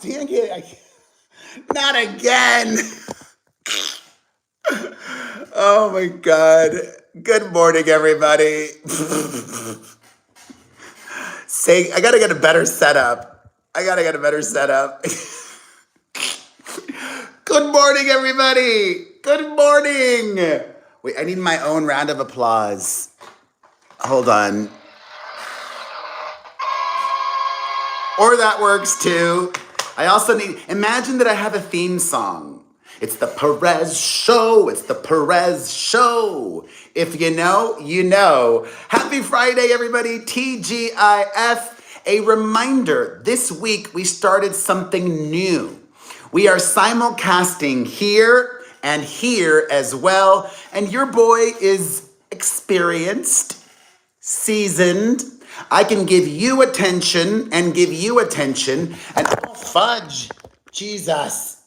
dang it. Not again. Oh my God. Good morning, everybody. I gotta get a better setup. Good morning, everybody. Good morning. Wait, I need my own round of applause. Hold on. Or that works too. I also imagine that I have a theme song. It's the Perez Show. It's the Perez Show. If you know, you know. Happy Friday, everybody. TGIF. A reminder, this week we started something new. We are simulcasting here and here as well. And your boy is experienced, seasoned. I can give you attention and give you attention. And oh, fudge, Jesus.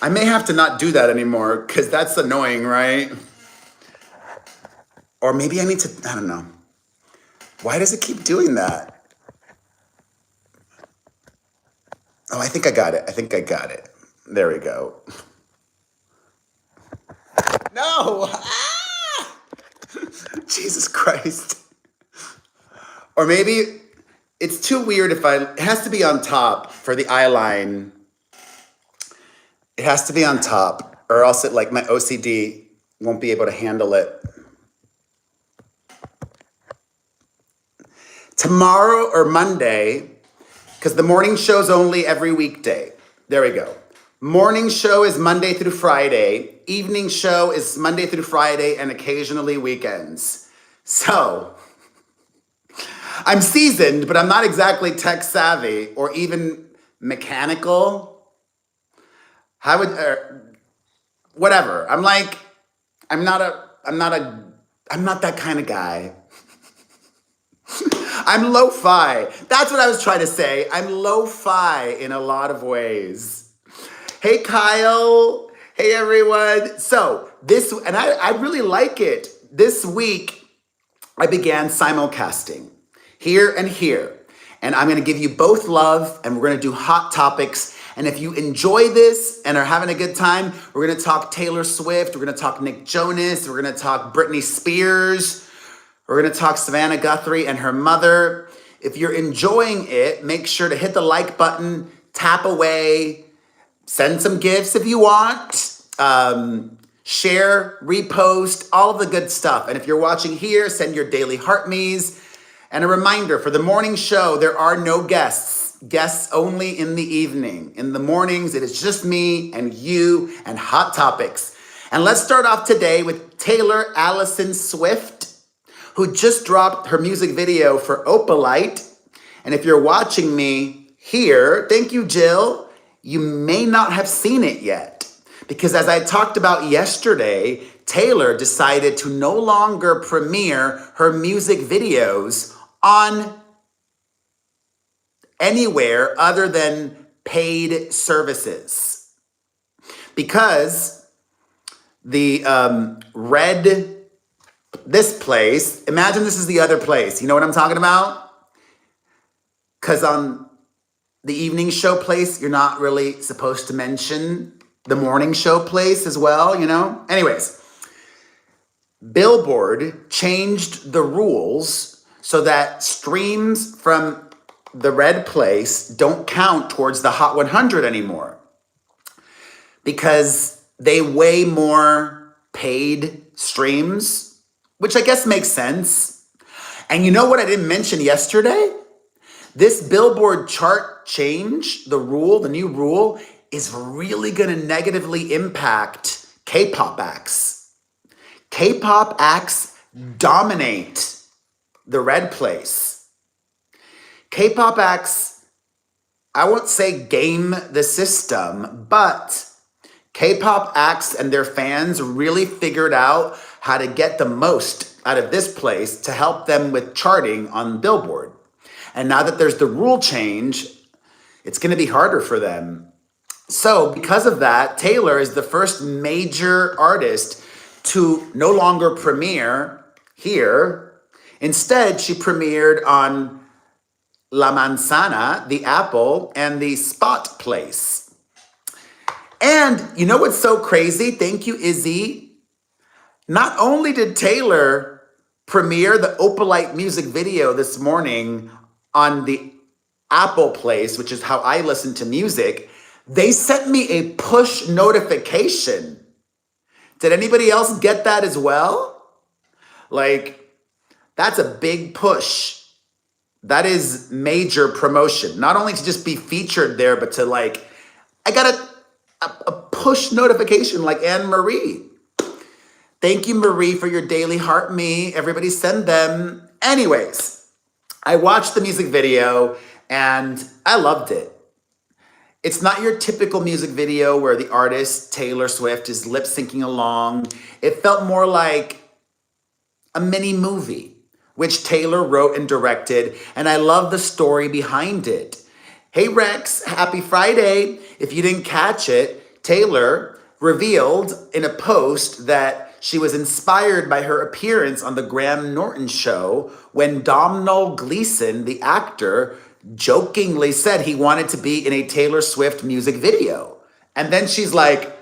I may have to not do that anymore because that's annoying, right? Or maybe I need to, I don't know. Why does it keep doing that? Oh, I think I got it. There we go. No! Ah! Jesus Christ. Or maybe it's too weird it has to be on top for the eye line. It has to be on top or else my OCD won't be able to handle it. Tomorrow or Monday, because the morning show's only every weekday. There we go. Morning show is Monday through Friday. Evening show is Monday through Friday and occasionally weekends. So, I'm seasoned, but I'm not exactly tech savvy or even mechanical. Whatever. I'm not that kind of guy. I'm lo-fi. That's what I was trying to say. I'm lo-fi in a lot of ways. Hey, Kyle. Hey, everyone. So and I really like it. This week, I began simulcasting here and here. And I'm going to give you both love and we're going to do hot topics. And if you enjoy this and are having a good time, we're going to talk Taylor Swift. We're going to talk Nick Jonas. We're going to talk Britney Spears. We're going to talk Savannah Guthrie and her mother. If you're enjoying it, make sure to hit the like button, tap away, send some gifts if you want, share, repost, all of the good stuff. And if you're watching here, send your daily heart me's. And a reminder, for the morning show, there are no guests. Guests only in the evening. In the mornings, it is just me and you and hot topics. And let's start off today with Taylor Allison Swift, who just dropped her music video for Opalite. And if you're watching me here, thank you, Jill. You may not have seen it yet. Because as I talked about yesterday, Taylor decided to no longer premiere her music videos on anywhere other than paid services. Because the this place, imagine this is the other place. You know what I'm talking about? Because on the evening show place, you're not really supposed to mention the morning show place as well, you know? Anyways, Billboard changed the rules so that streams from the red place don't count towards the Hot 100 anymore. Because they weigh more paid streams, which I guess makes sense. And you know what I didn't mention yesterday? This Billboard chart change, the new rule, is really gonna negatively impact K-pop acts. K-pop acts dominate the red place. K-pop acts, I won't say game the system, but K-pop acts and their fans really figured out how to get the most out of this place to help them with charting on Billboard. And now that there's the rule change, it's going to be harder for them. So because of that, Taylor is the first major artist to no longer premiere here. Instead, she premiered on La Manzana, the Apple, and the Spot Place. And you know what's so crazy? Thank you, Izzy. Not only did Taylor premiere the Opalite music video this morning on the Apple Place, which is how I listen to music, they sent me a push notification. Did anybody else get that as well? Like, that's a big push. That is major promotion. Not only to just be featured there, but to like, I got a push notification like Anne Marie. Thank you, Marie, for your daily heart me. Everybody send them. Anyways, I watched the music video and I loved it. It's not your typical music video where the artist, Taylor Swift, is lip syncing along. It felt more like a mini movie, which Taylor wrote and directed, and I love the story behind it. Hey Rex, happy Friday. If you didn't catch it, Taylor revealed in a post that she was inspired by her appearance on the Graham Norton show when Domhnall Gleeson, the actor, jokingly said he wanted to be in a Taylor Swift music video. And then she's like,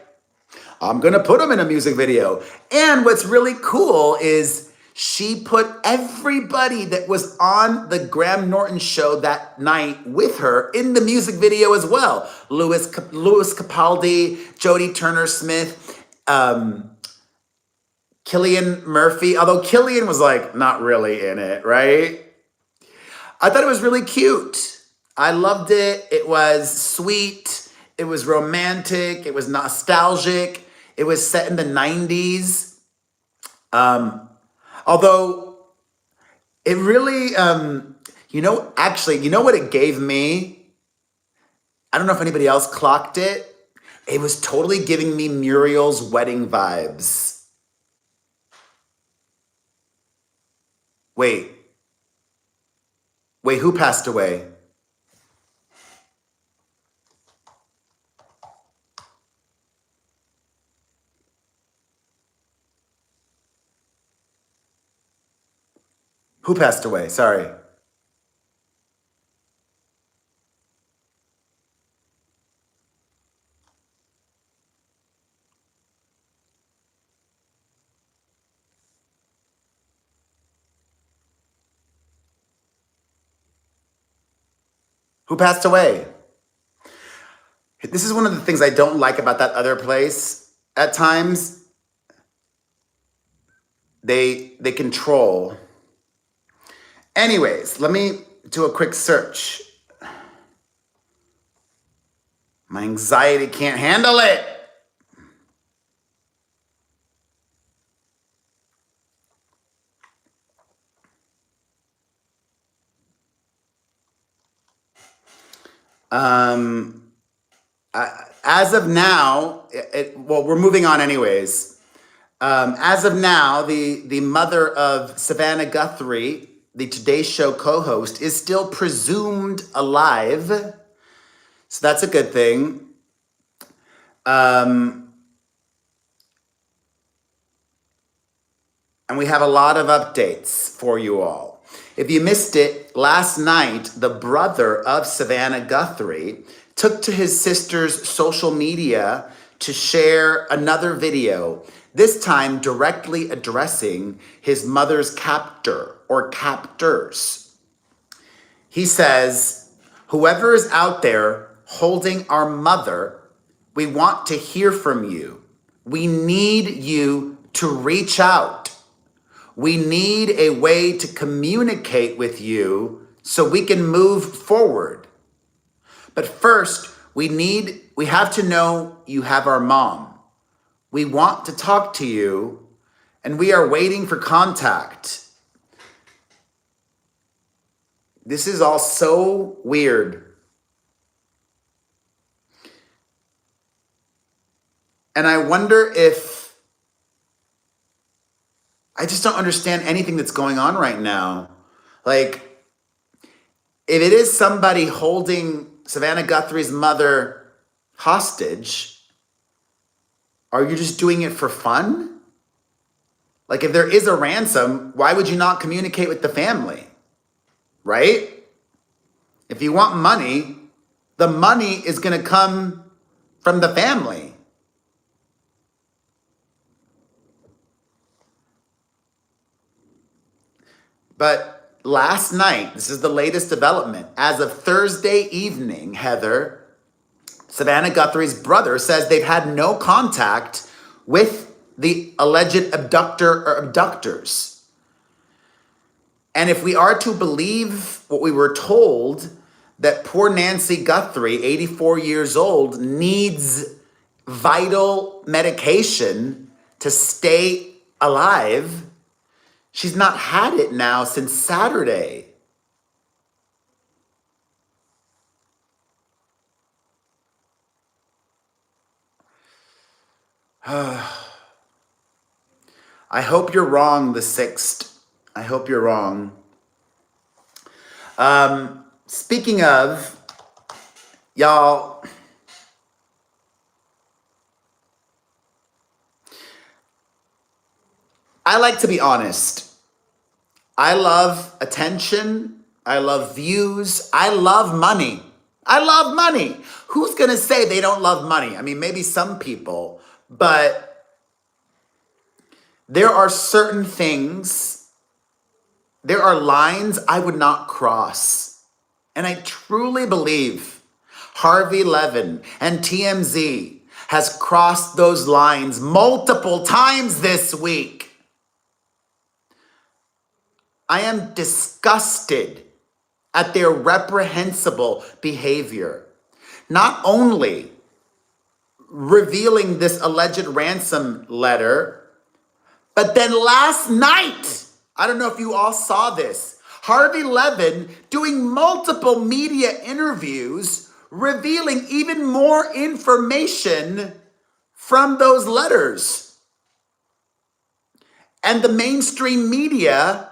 I'm gonna put him in a music video. And what's really cool is she put everybody that was on the Graham Norton show that night with her in the music video as well. Louis Capaldi, Jodie Turner-Smith, Cillian Murphy, although Cillian was like not really in it, right? I thought it was really cute. I loved it. It was sweet. It was romantic. It was nostalgic. It was set in the 90s. Although it really, you know what it gave me? I don't know if anybody else clocked it. It was totally giving me Muriel's wedding vibes. Wait, who passed away? Who passed away? Sorry. Who passed away? This is one of the things I don't like about that other place. At times, they control. Anyways, let me do a quick search. My anxiety can't handle it. As of now, well, we're moving on anyways. As of now, the mother of Savannah Guthrie, the Today Show co-host, is still presumed alive. So that's a good thing. And we have a lot of updates for you all. If you missed it, last night, the brother of Savannah Guthrie took to his sister's social media to share another video, this time directly addressing his mother's captor or captors. He says, whoever is out there holding our mother, we want to hear from you. We need you to reach out. We need a way to communicate with you so we can move forward. But first, we have to know you have our mom. We want to talk to you, and we are waiting for contact. This is all so weird. And I wonder if I just don't understand anything that's going on right now. Like, if it is somebody holding Savannah Guthrie's mother hostage, are you just doing it for fun? Like, if there is a ransom, why would you not communicate with the family? Right? If you want money, the money is going to come from the family. But last night, this is the latest development. As of Thursday evening, Heather, Savannah Guthrie's brother says they've had no contact with the alleged abductor or abductors. And if we are to believe what we were told, that poor Nancy Guthrie, 84 years old, needs vital medication to stay alive, she's not had it now since Saturday. I hope you're wrong, the sixth. I hope you're wrong. Speaking of, y'all, I like to be honest. I love attention. I love views. I love money. I love money. Who's going to say they don't love money? I mean, maybe some people, but there are certain things, there are lines I would not cross. And I truly believe Harvey Levin and TMZ has crossed those lines multiple times this week. I am disgusted at their reprehensible behavior. Not only revealing this alleged ransom letter, but then last night, I don't know if you all saw this, Harvey Levin doing multiple media interviews, revealing even more information from those letters. And the mainstream media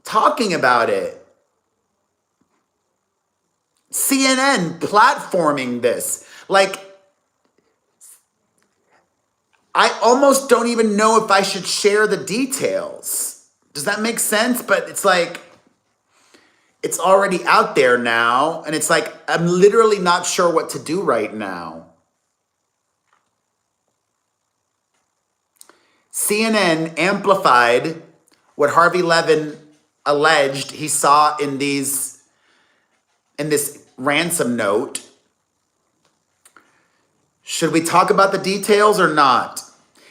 talking about it. CNN platforming this. Like, I almost don't even know if I should share the details. Does that make sense? But it's like, it's already out there now. And it's like, I'm literally not sure what to do right now. CNN amplified what Harvey Levin alleged he saw in this ransom note. Should we talk about the details or not?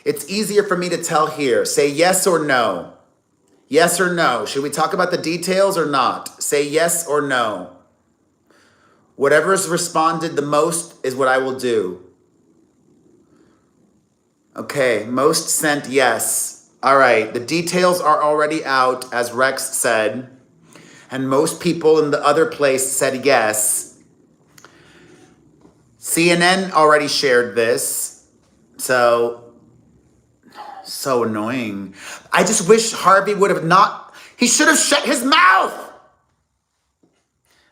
It's easier for me to tell here. Say yes or no. Yes or no. Should we talk about the details or not? Say yes or no. Whatever's responded the most is what I will do. Okay, most sent yes. All right, the details are already out, as Rex said. And most people in the other place said yes. CNN already shared this. So annoying. I just wish Harvey would have not, he should have shut his mouth.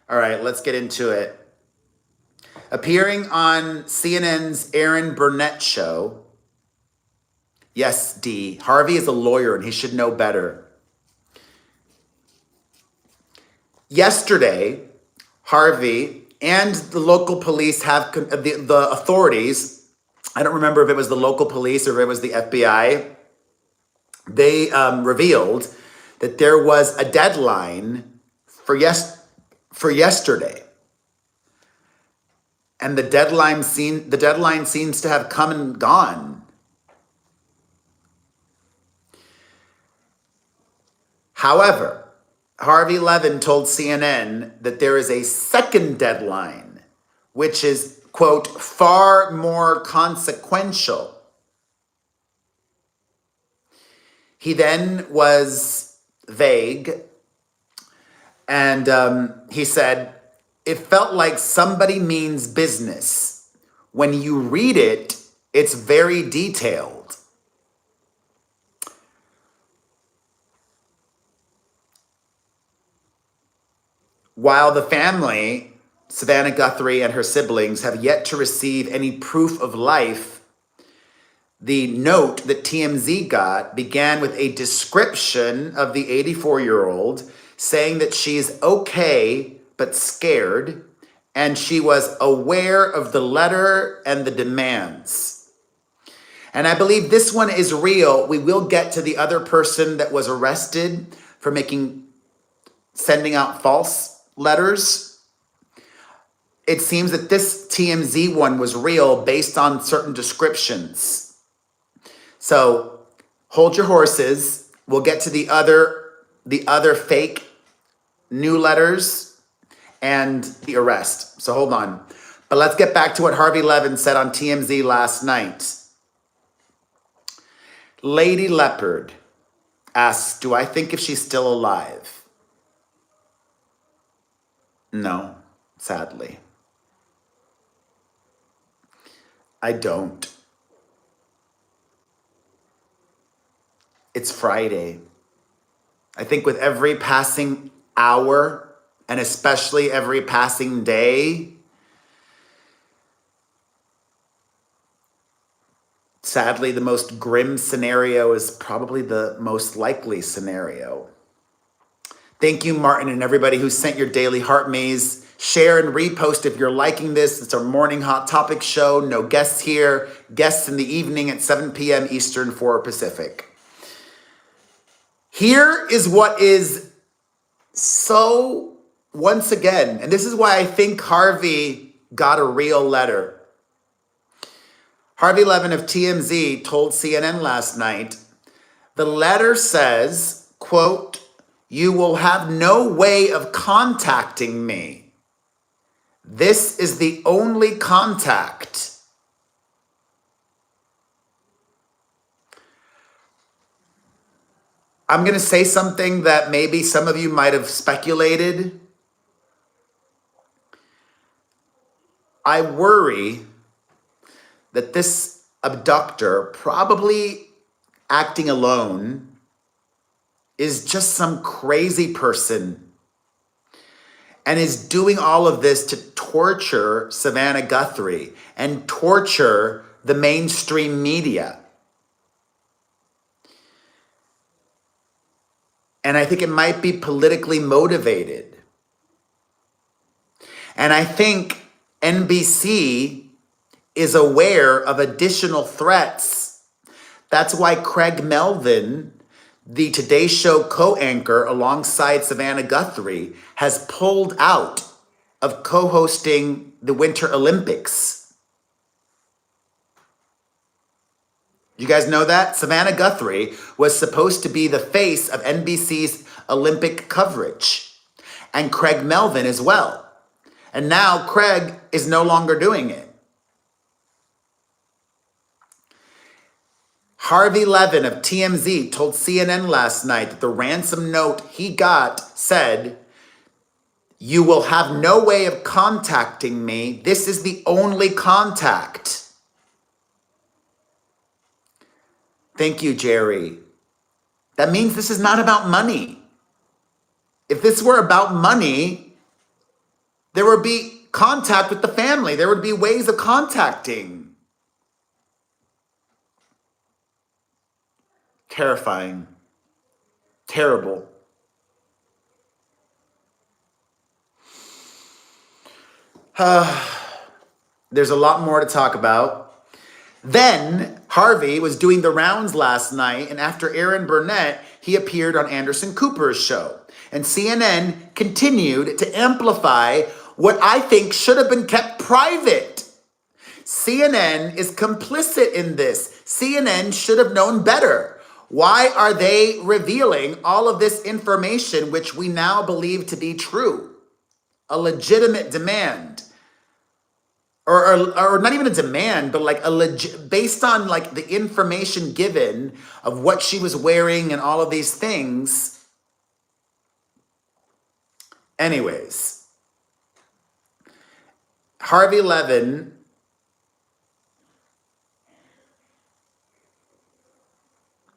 All right, let's get into it. Appearing on CNN's Aaron Burnett show. Yes, D. Harvey is a lawyer and he should know better. Yesterday, Harvey and the local police have, the authorities, I don't remember if it was the local police or if it was the FBI, they revealed that there was a deadline for yesterday. And the deadline seems to have come and gone. However, Harvey Levin told CNN that there is a second deadline, which is, quote, far more consequential. He then was vague, and he said, it felt like somebody means business. When you read it, it's very detailed. While the family, Savannah Guthrie and her siblings, have yet to receive any proof of life, the note that TMZ got began with a description of the 84-year-old saying that she's okay but scared, and she was aware of the letter and the demands. And I believe this one is real. We will get to the other person that was arrested for sending out false letters. It seems that this TMZ one was real based on certain descriptions. So hold your horses. We'll get to the other fake new letters and the arrest. So hold on. But let's get back to what Harvey Levin said on TMZ last night. Lady Leopard asks, do I think if she's still alive? No, sadly. I don't. It's Friday. I think with every passing hour, and especially every passing day, sadly, the most grim scenario is probably the most likely scenario. Thank you, Martin, and everybody who sent your daily heart maze. Share and repost if you're liking this. It's our morning hot topic show. No guests here. Guests in the evening at 7 p.m. Eastern, 4 Pacific. Here is what is so, once again, and this is why I think Harvey got a real letter. Harvey Levin of TMZ told CNN last night, the letter says, quote, you will have no way of contacting me. This is the only contact. I'm going to say something that maybe some of you might have speculated. I worry that this abductor, probably acting alone, is just some crazy person and is doing all of this to torture Savannah Guthrie and torture the mainstream media. And I think it might be politically motivated. And I think NBC is aware of additional threats. That's why Craig Melvin, the Today Show co-anchor alongside Savannah Guthrie, has pulled out of co-hosting the Winter Olympics. You guys know that? Savannah Guthrie was supposed to be the face of NBC's Olympic coverage, and Craig Melvin as well. And now Craig is no longer doing it. Harvey Levin of TMZ told CNN last night that the ransom note he got said, you will have no way of contacting me. This is the only contact. Thank you, Jerry. That means this is not about money. If this were about money, there would be contact with the family. There would be ways of contacting. Terrifying. Terrible. There's a lot more to talk about. Then Harvey was doing the rounds last night, and after Aaron Burnett, he appeared on Anderson Cooper's show. And CNN continued to amplify what I think should have been kept private. CNN is complicit in this. CNN should have known better. Why are they revealing all of this information, which we now believe to be true? A legitimate demand. Or not even a demand, but like based on like the information given of what she was wearing and all of these things. Anyways, Harvey Levin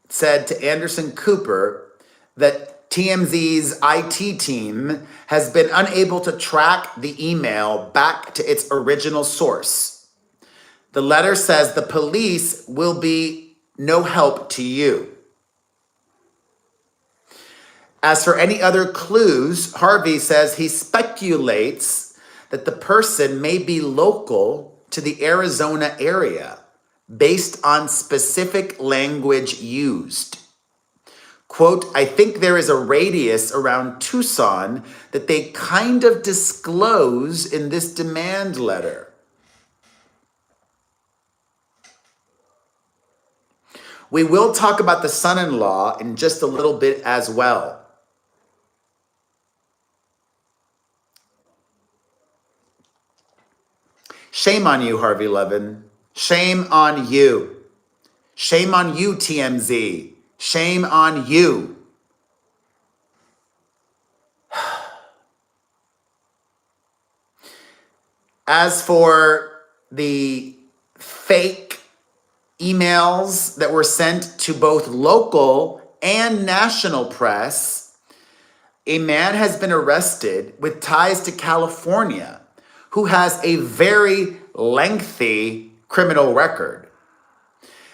said to Anderson Cooper that TMZ's IT team has been unable to track the email back to its original source. The letter says the police will be no help to you. As for any other clues, Harvey says he speculates that the person may be local to the Arizona area based on specific language used. Quote, I think there is a radius around Tucson that they kind of disclose in this demand letter. We will talk about the son-in-law in just a little bit as well. Shame on you, Harvey Levin. Shame on you. Shame on you, TMZ. Shame on you. As for the fake emails that were sent to both local and national press, a man has been arrested with ties to California who has a very lengthy criminal record.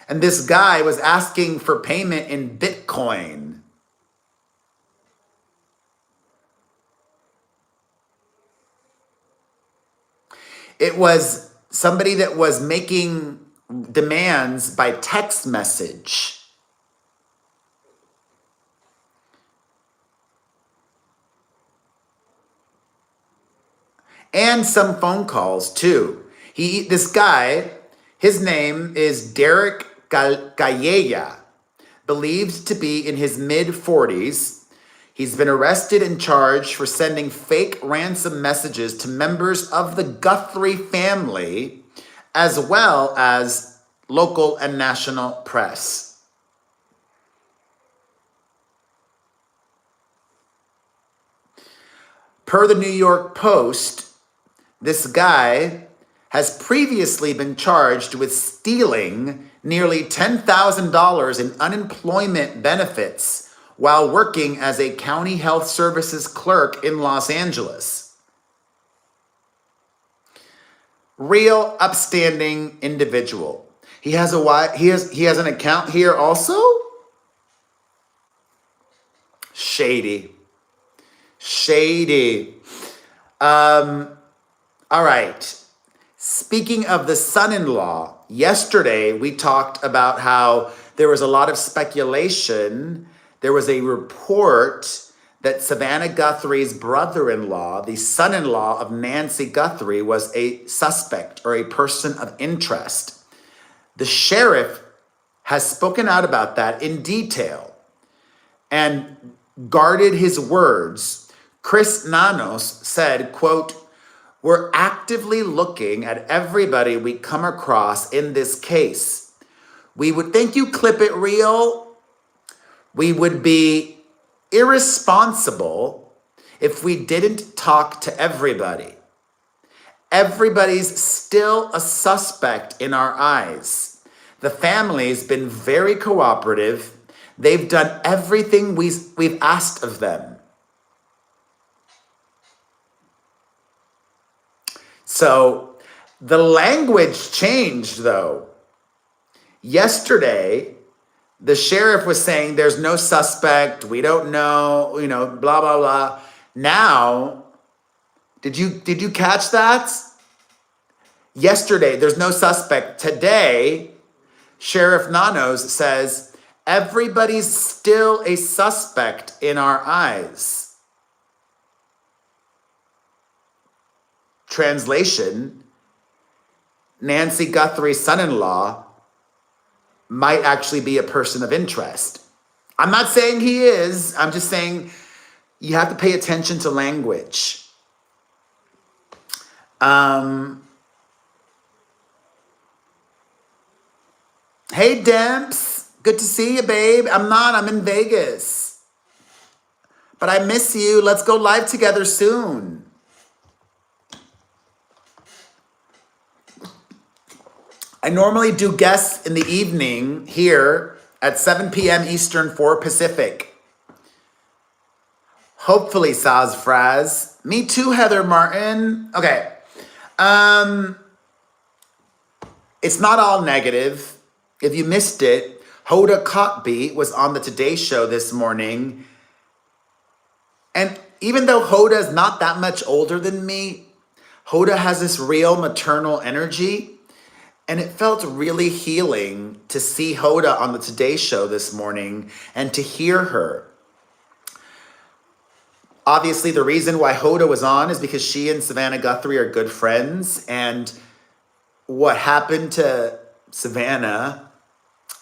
And this guy was asking for payment in Bitcoin. It was somebody that was making demands by text message. And some phone calls too. This guy, his name is Derek Galleya, believed to be in his mid-40s. He's been arrested and charged for sending fake ransom messages to members of the Guthrie family, as well as local and national press. Per the New York Post, this guy has previously been charged with stealing nearly $10,000 in unemployment benefits while working as a county health services clerk in Los Angeles. Real upstanding individual. He has an account here also? Shady. All right. Speaking of the son-in-law, yesterday we talked about how there was a lot of speculation. There was a report that Savannah Guthrie's brother-in-law, the son-in-law of Nancy Guthrie, was a suspect or a person of interest. The sheriff has spoken out about that in detail and guarded his words. Chris Nanos said, quote, we're actively looking at everybody we come across in this case. We would, thank you, Clip It Real. We would be irresponsible if we didn't talk to everybody. Everybody's still a suspect in our eyes. The family's been very cooperative. They've done everything we've asked of them. So the language changed, though. Yesterday, the sheriff was saying there's no suspect, we don't know, blah, blah, blah. Now, did you catch that? Yesterday, there's no suspect. Today, Sheriff Nanos says, everybody's still a suspect in our eyes. Translation, Nancy Guthrie's son-in-law might actually be a person of interest. I'm not saying he is. I'm just saying you have to pay attention to language. Hey, Demps. Good to see you, babe. I'm in Vegas. But I miss you. Let's go live together soon. I normally do guests in the evening here at 7 p.m. Eastern, 4 Pacific. Hopefully, Saz Fraz. Me too, Heather Martin. Okay. It's not all negative. If you missed it, Hoda Kotb was on the Today Show this morning And even though Hoda is not that much older than me, Hoda has this real maternal energy. And it felt really healing to see Hoda on the Today Show this morning and to hear her. Obviously, the reason why Hoda was on is because she and Savannah Guthrie are good friends. And what happened to Savannah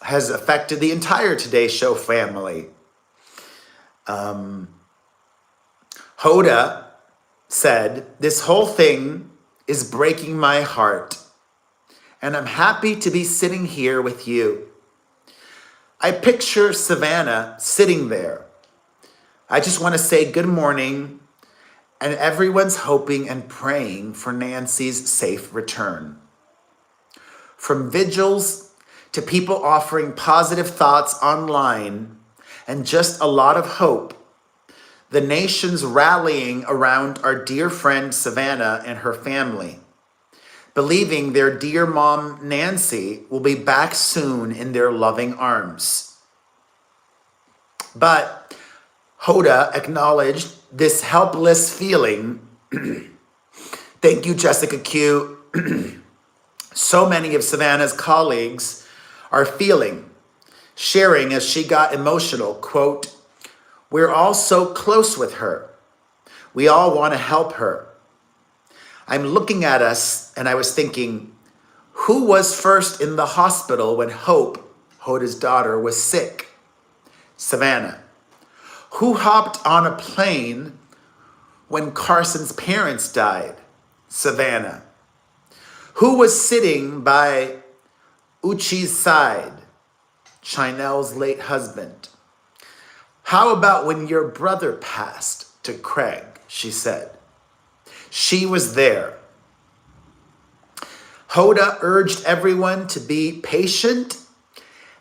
has affected the entire Today Show family. Hoda said, "This whole thing is breaking my heart, and I'm happy to be sitting here with you. I picture Savannah sitting there. I just want to say good morning, and everyone's hoping and praying for Nancy's safe return. From vigils to people offering positive thoughts online and just a lot of hope, the nation's rallying around our dear friend Savannah and her family, believing their dear mom Nancy will be back soon in their loving arms." But Hoda acknowledged this helpless feeling. Thank you, Jessica Q. So many of Savannah's colleagues are feeling, sharing as she got emotional, quote, "We're all so close with her. We all want to help her. I'm looking at us and I was thinking, who was first in the hospital when Hope, Hoda's daughter, was sick? Savannah. Who hopped on a plane when Carson's parents died? Savannah. Who was sitting by Uchi's side? Chinel's late husband. How about when your brother passed to Craig?" she said. She was there. Hoda urged everyone to be patient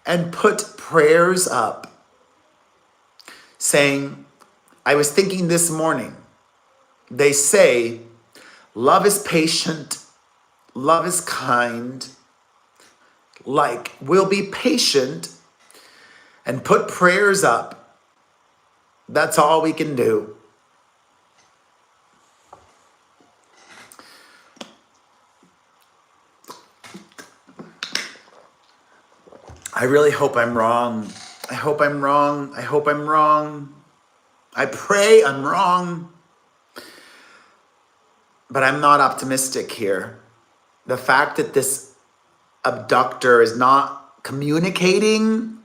and put prayers up, saying, "I was thinking this morning, they say love is patient, love is kind. Like, we'll be patient and put prayers up. That's all we can do." I really hope I'm wrong. I hope I'm wrong. I hope I'm wrong. I pray I'm wrong. But I'm not optimistic here. The fact that this abductor is not communicating,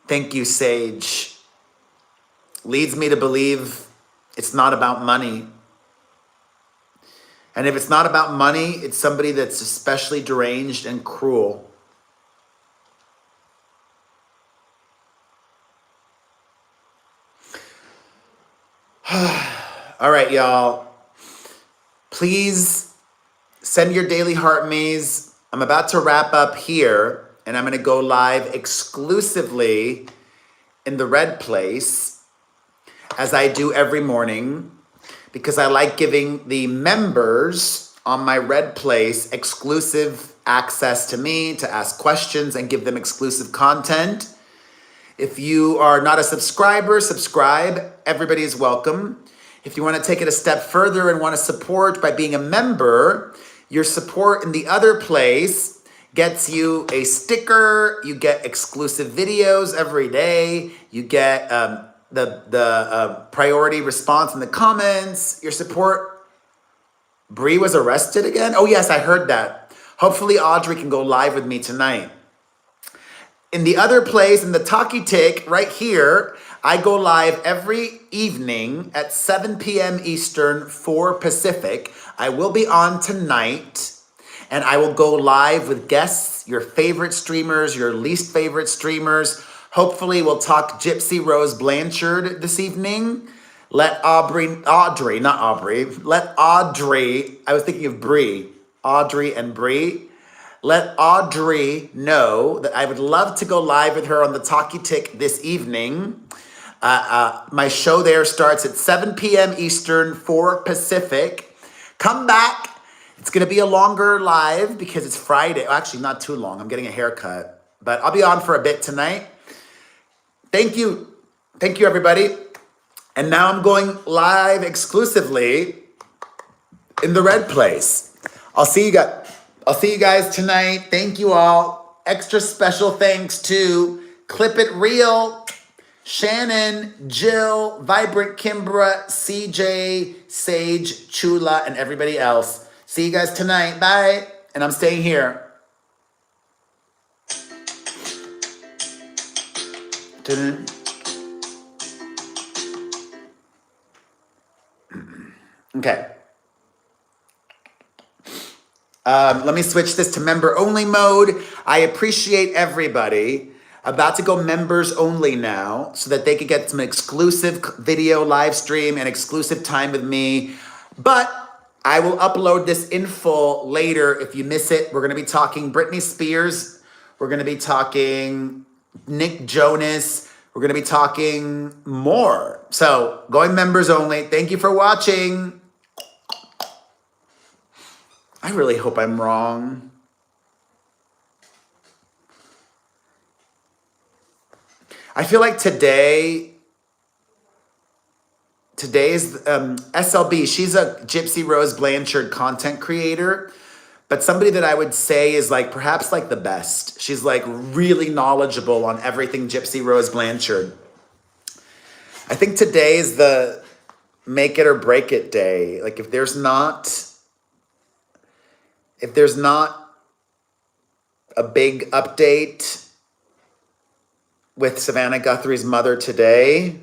thank you, Sage, leads me to believe it's not about money. And if it's not about money, it's somebody that's especially deranged and cruel. All right, y'all. Please send your daily heart maze. I'm about to wrap up here, and I'm going to go live exclusively in the Red Place, as I do every morning, because I like giving the members on my Red Place exclusive access to me to ask questions and give them exclusive content. If you are not a subscriber, subscribe. Everybody is welcome. If you want to take it a step further and want to support by being a member, your support in the other place gets you a sticker. You get exclusive videos every day. You get the priority response in the comments. Your support. Bree was arrested again? Oh yes, I heard that. Hopefully Audrey can go live with me tonight. In the other place, in the Talkie Tick, right here, I go live every evening at 7 p.m. Eastern, 4 Pacific. I will be on tonight, and I will go live with guests, your favorite streamers, your least favorite streamers. Hopefully, we'll talk Gypsy Rose Blanchard this evening. Let Audrey, I was thinking of Bree, Audrey and Bree. Let Audrey know that I would love to go live with her on the Talkie Tick this evening. My show there starts at 7 p.m. Eastern, 4 Pacific. Come back. It's going to be a longer live because it's Friday. Well, actually, not too long. I'm getting a haircut. But I'll be on for a bit tonight. Thank you Thank you, everybody. And now I'm going live exclusively in the red place. I'll see you guys tonight. Thank you all. Extra special thanks to Clip It Real, Shannon, Jill, Vibrant Kimbra, CJ, Sage, Chula, and everybody else. See you guys tonight. Bye. And I'm staying here. Ta-da. Okay. Let me switch this to member only mode. I appreciate everybody. About to go members only now so that they could get some exclusive video live stream and exclusive time with me. But I will upload this in full later if you miss it. We're going to be talking Britney Spears. We're going to be talking Nick Jonas. We're going to be talking more. So going members only. Thank you for watching. I really hope I'm wrong. I feel like today's SLB. She's a Gypsy Rose Blanchard content creator, but somebody that I would say is like perhaps like the best. She's like really knowledgeable on everything Gypsy Rose Blanchard. I think today is the make it or break it day. Like if there's not a big update with Savannah Guthrie's mother today,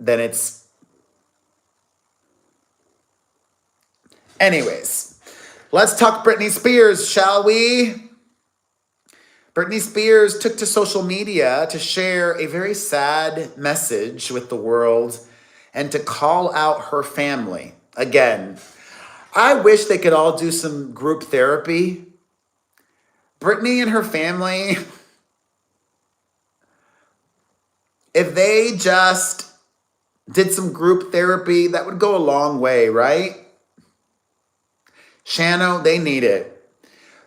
then it's... Anyways, let's talk Britney Spears, shall we? Britney Spears took to social media to share a very sad message with the world and to call out her family. Again, I wish they could all do some group therapy. Britney and her family, if they just did some group therapy, that would go a long way, right? Shano, they need it.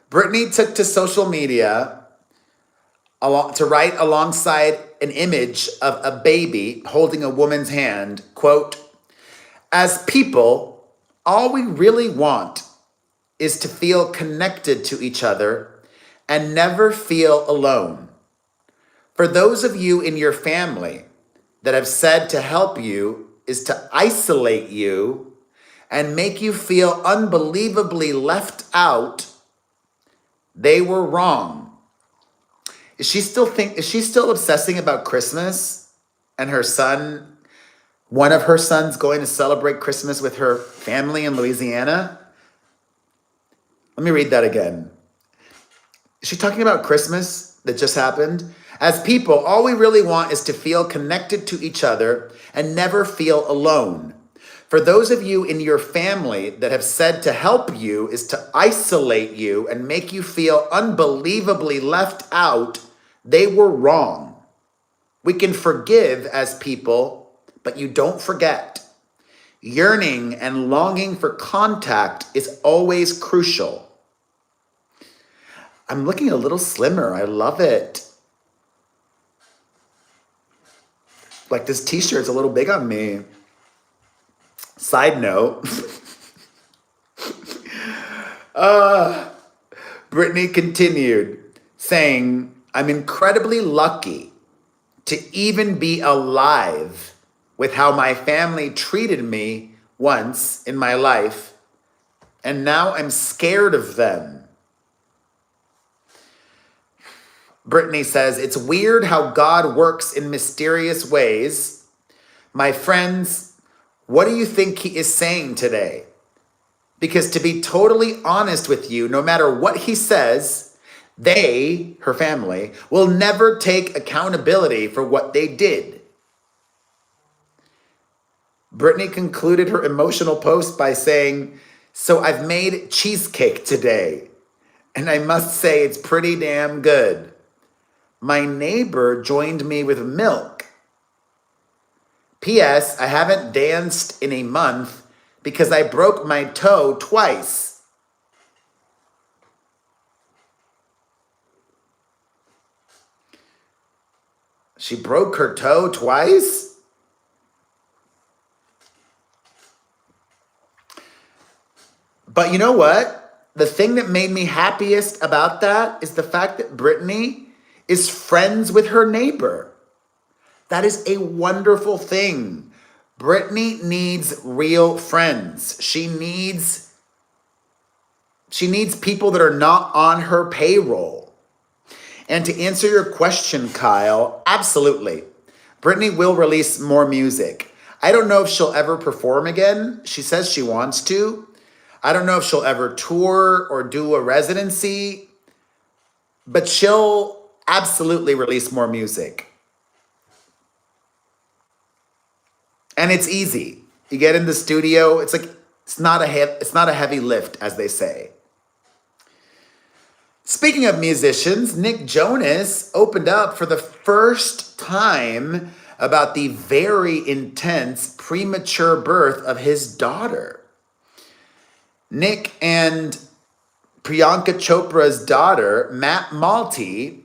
Britney took to social media to write alongside an image of a baby holding a woman's hand, quote, "As people, all we really want is to feel connected to each other and never feel alone. For those of you in your family that have said to help you is to isolate you and make you feel unbelievably left out, they were wrong." Is she still obsessing about Christmas and her son, one of her sons going to celebrate Christmas with her family in Louisiana? Let me read that again. Is she talking about Christmas that just happened? As people, all we really want is to feel connected to each other and never feel alone. For those of you in your family that have said to help you is to isolate you and make you feel unbelievably left out, they were wrong. We can forgive as people, but you don't forget. Yearning and longing for contact is always crucial. I'm looking a little slimmer. I love it. Like this t-shirt's a little big on me. Side note. Britney continued saying, "I'm incredibly lucky to even be alive with how my family treated me once in my life, and now I'm scared of them." Britney says, "It's weird how God works in mysterious ways. My friends, what do you think he is saying today? Because to be totally honest with you, no matter what he says, they, her family, will never take accountability for what they did." Britney concluded her emotional post by saying, "So I've made cheesecake today, and I must say it's pretty damn good. My neighbor joined me with milk. P.S. I haven't danced in a month because I broke my toe twice." She broke her toe twice? But you know what? The thing that made me happiest about that is the fact that Britney is friends with her neighbor. That is a wonderful thing. Britney needs real friends. She needs people that are not on her payroll. And to answer your question, Kyle, absolutely. Britney will release more music. I don't know if she'll ever perform again. She says she wants to. I don't know if she'll ever tour or do a residency, but she'll absolutely release more music. And it's easy. You get in the studio, it's not a heavy lift, as they say. Speaking of musicians, Nick Jonas opened up for the first time about the very intense premature birth of his daughter. Nick and Priyanka Chopra's daughter, Matt Malty,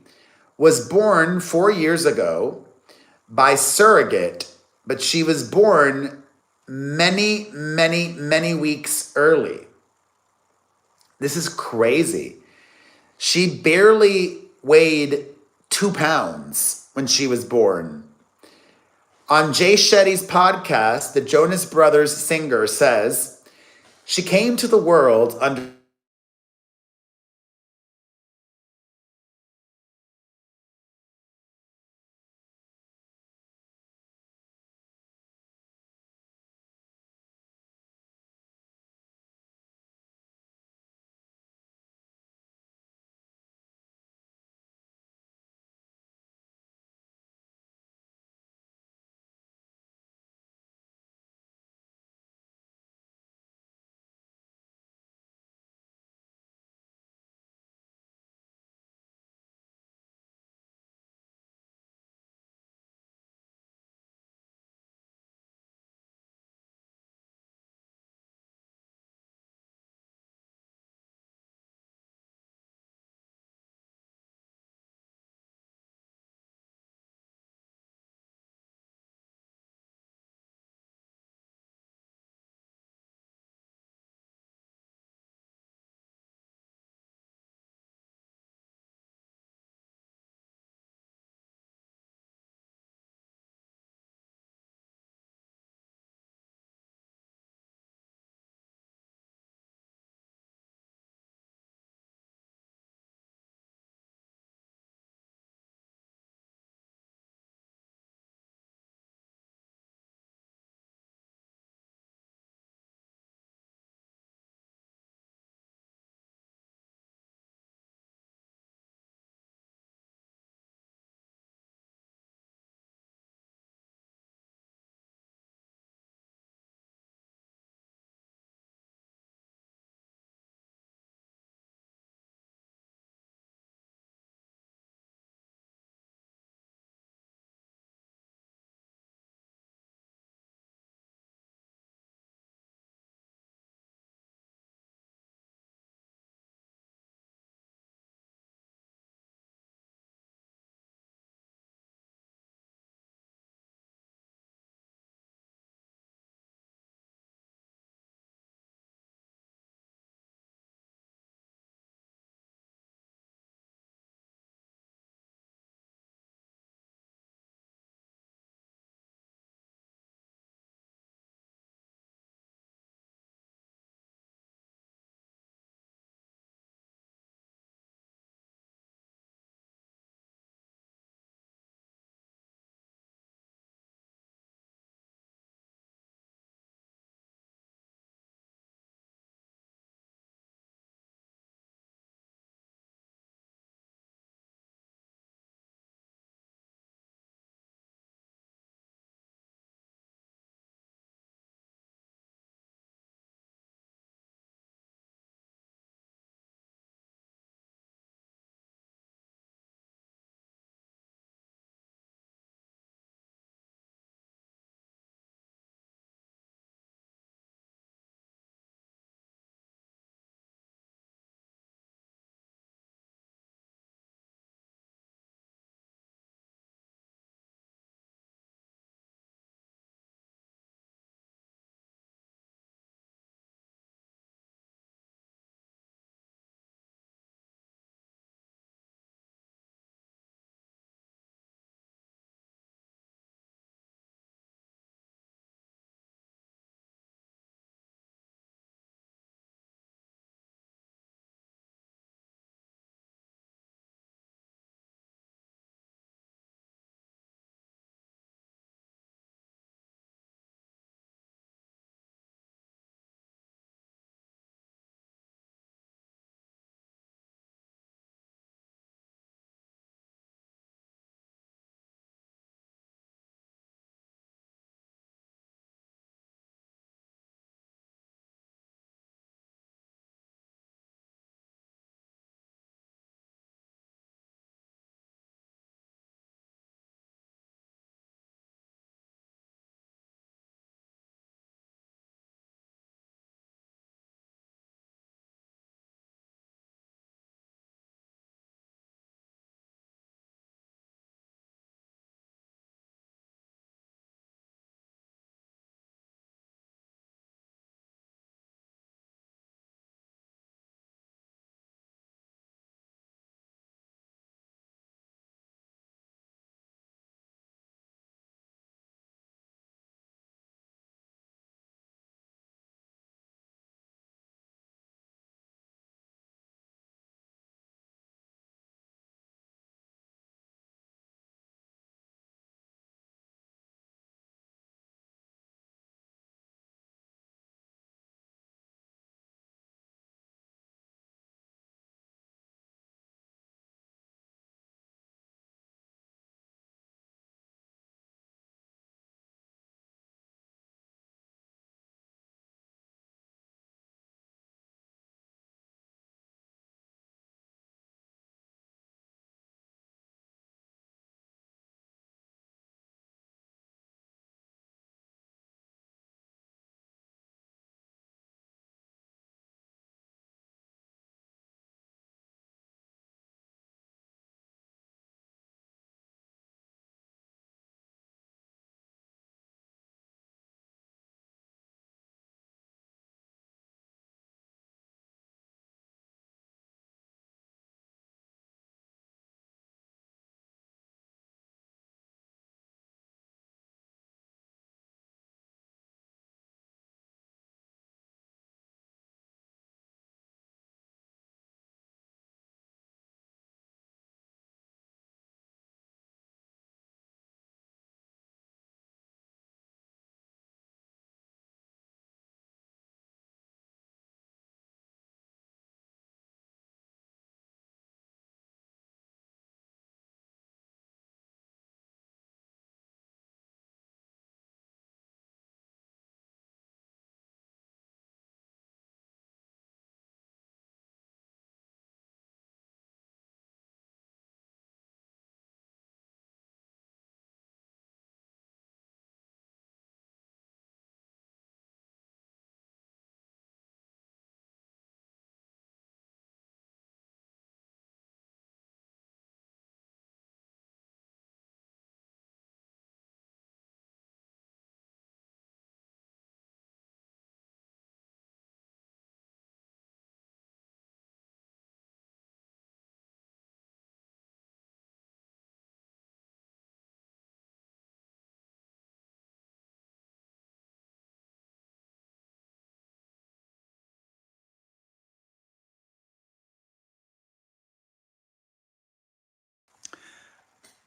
was born 4 years ago by surrogate, but she was born many, many, many weeks early. This is crazy. She barely weighed 2 pounds when she was born. On Jay Shetty's podcast, the Jonas Brothers singer says, she came to the world under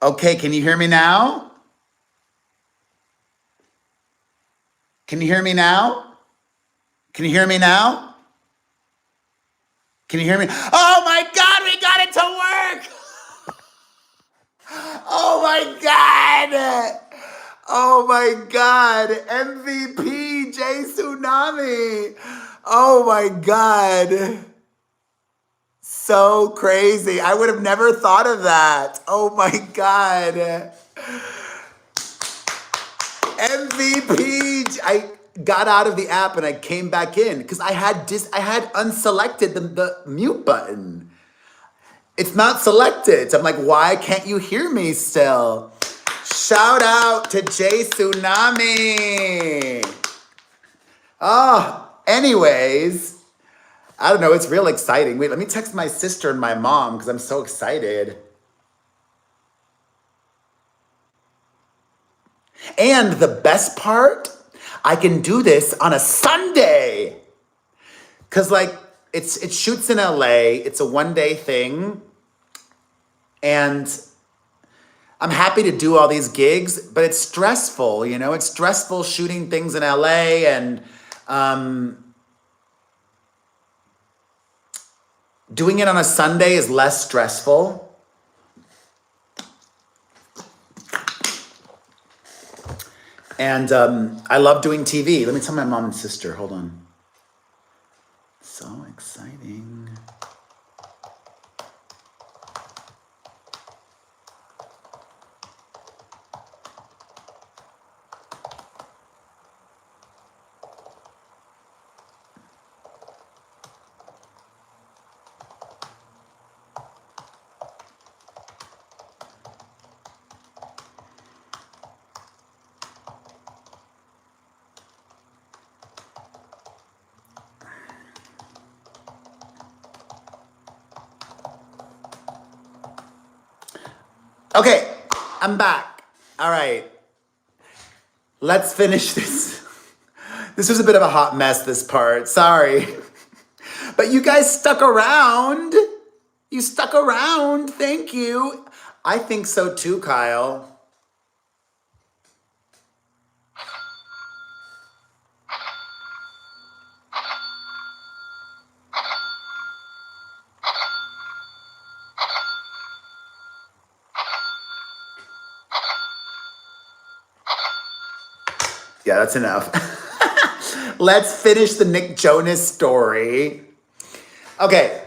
Okay, can you hear me now? Can you hear me now? Can you hear me now? Can you hear me? Oh my God, we got it to work! Oh my God! Oh my God! MVP J Tsunami! Oh my God! So crazy. I would have never thought of that. Oh my God. MVP. I got out of the app and I came back in because I had unselected the mute button. It's not selected. So I'm like, why can't you hear me still? Shout out to Jay Tsunami. Oh, anyways, I don't know. It's real exciting. Wait, let me text my sister and my mom because I'm so excited. And the best part, I can do this on a Sunday. Cause like it shoots in LA. It's a 1 day thing. And I'm happy to do all these gigs, but it's stressful, you know? It's stressful shooting things in LA and doing it on a Sunday is less stressful. And I love doing TV. Let me tell my mom and sister, hold on. So exciting. Okay, I'm back. All right, let's finish this. This was a bit of a hot mess, this part. Sorry. But you guys stuck around. You stuck around. Thank you. I think so too, Kyle. Yeah, that's enough. Let's finish the Nick Jonas story. Okay.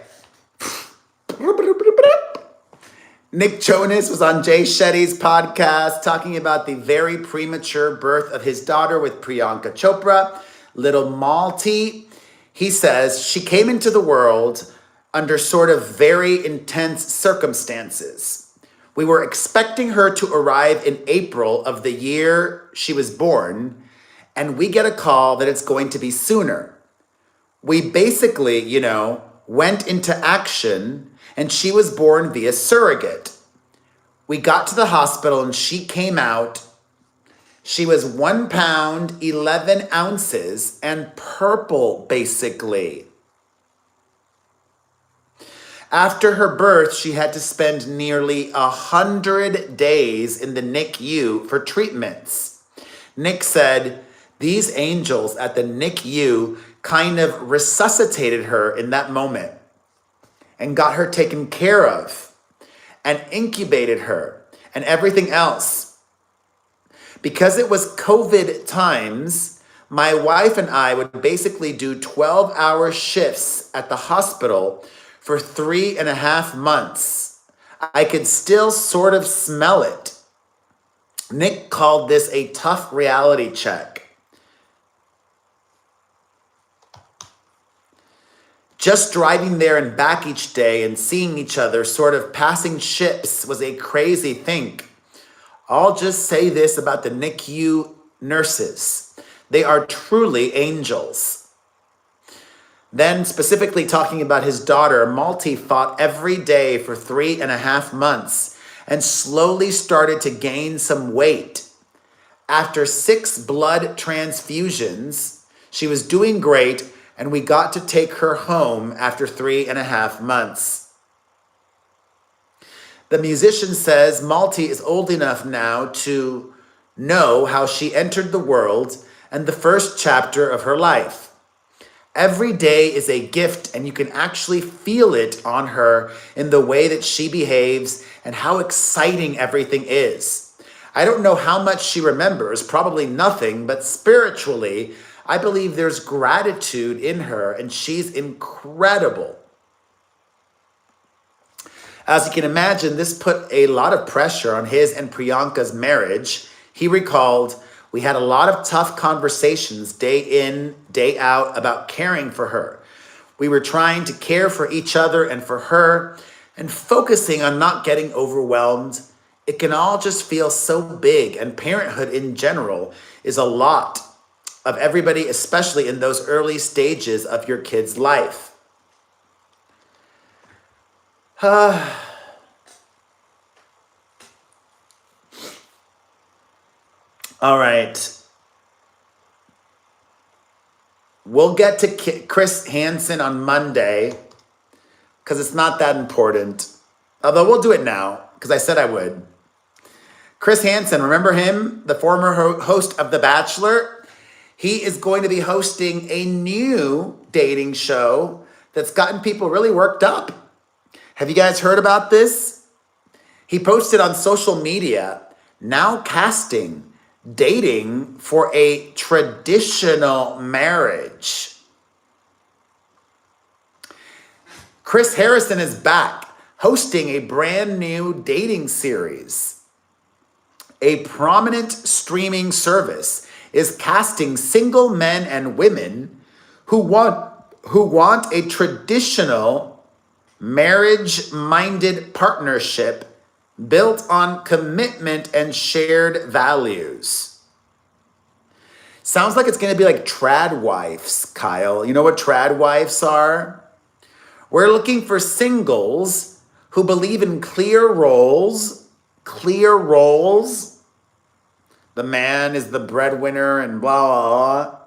Nick Jonas was on Jay Shetty's podcast talking about the very premature birth of his daughter with Priyanka Chopra, little Malti. He says she came into the world under sort of very intense circumstances. We were expecting her to arrive in April of the year she was born, and we get a call that it's going to be sooner. We basically, went into action, and she was born via surrogate. We got to the hospital and she came out. She was 1 pound, 11 ounces, and purple, basically. After her birth, she had to spend nearly 100 days in the NICU for treatments. Nick said, these angels at the NICU kind of resuscitated her in that moment and got her taken care of and incubated her and everything else. Because it was COVID times, my wife and I would basically do 12-hour shifts at the hospital for 3.5 months. I could still sort of smell it. Nick called this a tough reality check. Just driving there and back each day and seeing each other sort of passing ships was a crazy thing. I'll just say this about the NICU nurses. They are truly angels. Then specifically talking about his daughter, Malti fought every day for 3.5 months and slowly started to gain some weight. After 6 blood transfusions, she was doing great, and we got to take her home after 3.5 months. The musician says Malti is old enough now to know how she entered the world and the first chapter of her life. Every day is a gift, and you can actually feel it on her in the way that she behaves and how exciting everything is. I don't know how much she remembers, probably nothing, but spiritually, I believe there's gratitude in her, and she's incredible. As you can imagine, this put a lot of pressure on his and Priyanka's marriage. He recalled, we had a lot of tough conversations day in, day out about caring for her. We were trying to care for each other and for her and focusing on not getting overwhelmed. It can all just feel so big, and parenthood in general is a lot of everybody, especially in those early stages of your kid's life. All right. We'll get to Chris Hansen on Monday because it's not that important. Although we'll do it now because I said I would. Chris Hansen, remember him? The former host of The Bachelor? He is going to be hosting a new dating show that's gotten people really worked up. Have you guys heard about this? He posted on social media, now casting dating for a traditional marriage. Chris Harrison is back, hosting a brand new dating series. A prominent streaming service is casting single men and women who want a traditional marriage-minded partnership built on commitment and shared values. Sounds like it's going to be like trad wives, Kyle. You know what trad wives are? We're looking for singles who believe in clear roles. Clear roles. The man is the breadwinner and blah, blah, blah.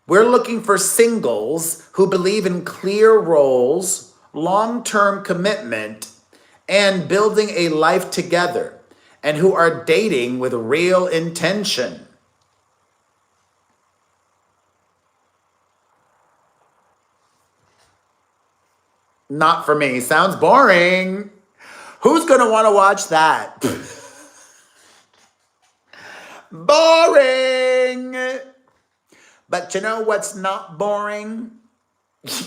We're looking for singles who believe in clear roles, long-term commitment, and building a life together, and who are dating with real intention. Not for me. Sounds boring. Who's going to want to watch that? Boring. But you know what's not boring?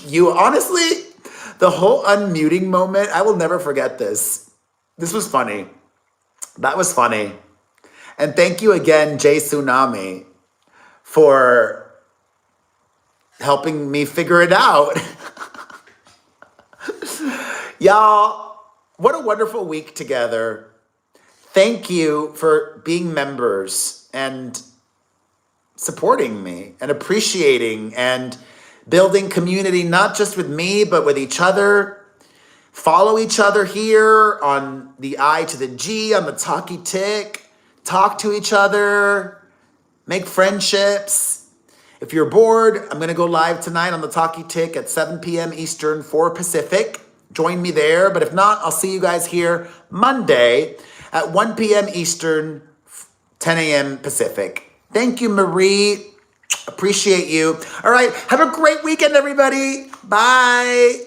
You honestly, the whole unmuting moment, I will never forget this. This was funny. That was funny. And thank you again, Jay Tsunami, for helping me figure it out. Y'all, what a wonderful week together. Thank you for being members and supporting me and appreciating and building community, not just with me, but with each other. Follow each other here on the I to the G, on the Talkie Tick. Talk to each other. Make friendships. If you're bored, I'm going to go live tonight on the Talkie Tick at 7 p.m. Eastern, 4 Pacific. Join me there. But if not, I'll see you guys here Monday at 1 p.m. Eastern, 10 a.m. Pacific. Thank you, Marie. Appreciate you. All right. Have a great weekend, everybody. Bye.